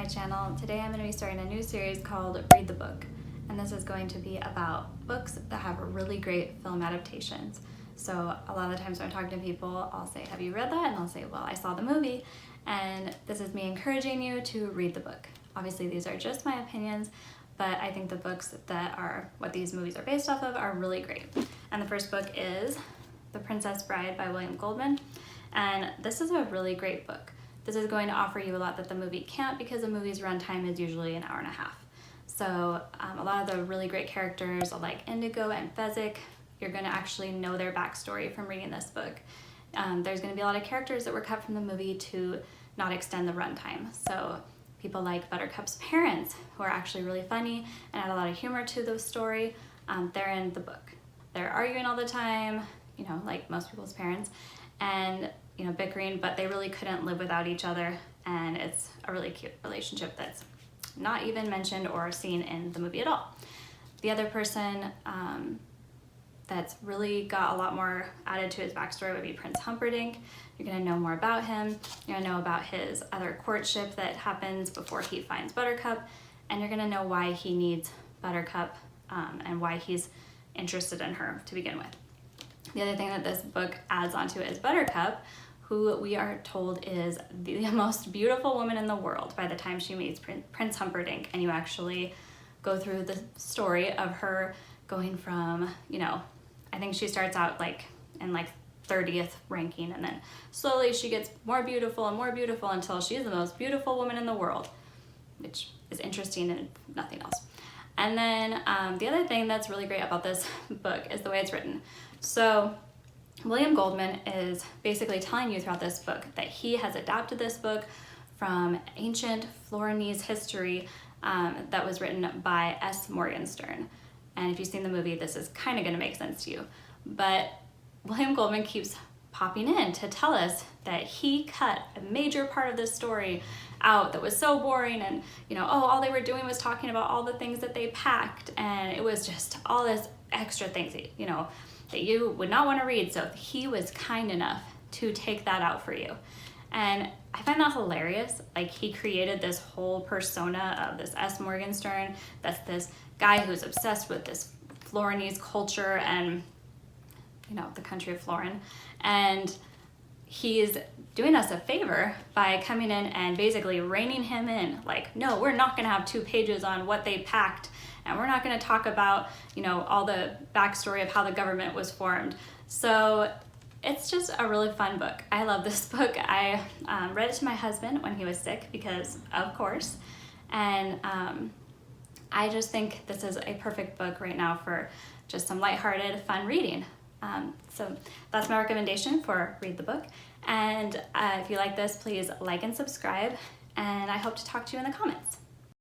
my channel. Today I'm going to be starting a new series called Read the Book, and this is going to be about books that have really great film adaptations. So a lot of the times when I'm talking to people, I'll say, have you read that? And they'll say, well, I saw the movie. And this is me encouraging you to read the book. Obviously these are just my opinions, but I think the books that are what these movies are based off of are really great. And the first book is The Princess Bride by William Goldman. And this is a really great book. This is going to offer you a lot that the movie can't, because the movie's runtime is usually an hour and a half. So a lot of the really great characters like Indigo and Fezzik, you're going to actually know their backstory from reading this book. There's going to be a lot of characters that were cut from the movie to not extend the runtime. So people like Buttercup's parents, who are actually really funny and add a lot of humor to the story, they're in the book. They're arguing all the time, you know, like most people's parents, and you know, bickering, but they really couldn't live without each other, and it's a really cute relationship that's not even mentioned or seen in the movie at all. The other person that's really got a lot more added to his backstory would be Prince Humperdinck. You're going to know more about him. You're going to know about his other courtship that happens before he finds Buttercup, and you're going to know why he needs Buttercup and why he's interested in her to begin with. The other thing that this book adds onto is Buttercup, who we are told is the most beautiful woman in the world by the time she meets Prince Humperdinck, and you actually go through the story of her going from, you know, I think she starts out like in like 30th ranking, and then slowly she gets more beautiful and more beautiful until she's the most beautiful woman in the world, which is interesting and nothing else. And then the other thing that's really great about this book is the way it's written. So William Goldman is basically telling you throughout this book that he has adapted this book from ancient Florinese history that was written by S. Morgenstern. And if you've seen the movie, this is kind of going to make sense to you. But William Goldman keeps popping in to tell us that he cut a major part of this story out that was so boring, and you know, oh, all they were doing was talking about all the things that they packed, and it was just all this extra things that, you know, that you would not want to read. So he was kind enough to take that out for you. And I find that hilarious. Like, he created this whole persona of this S. Morgenstern, that's this guy who's obsessed with this Florinese culture and, you know, the country of Florin. And he's doing us a favor by coming in and basically reining him in. Like, no, we're not going to have 2 pages on what they packed, and we're not going to talk about, you know, all the backstory of how the government was formed. So it's just a really fun book. I love this book. I read it to my husband when he was sick, because of course, and I just think this is a perfect book right now for just some lighthearted, fun reading. So that's my recommendation for Read the Book. And if you like this, please like and subscribe, and I hope to talk to you in the comments.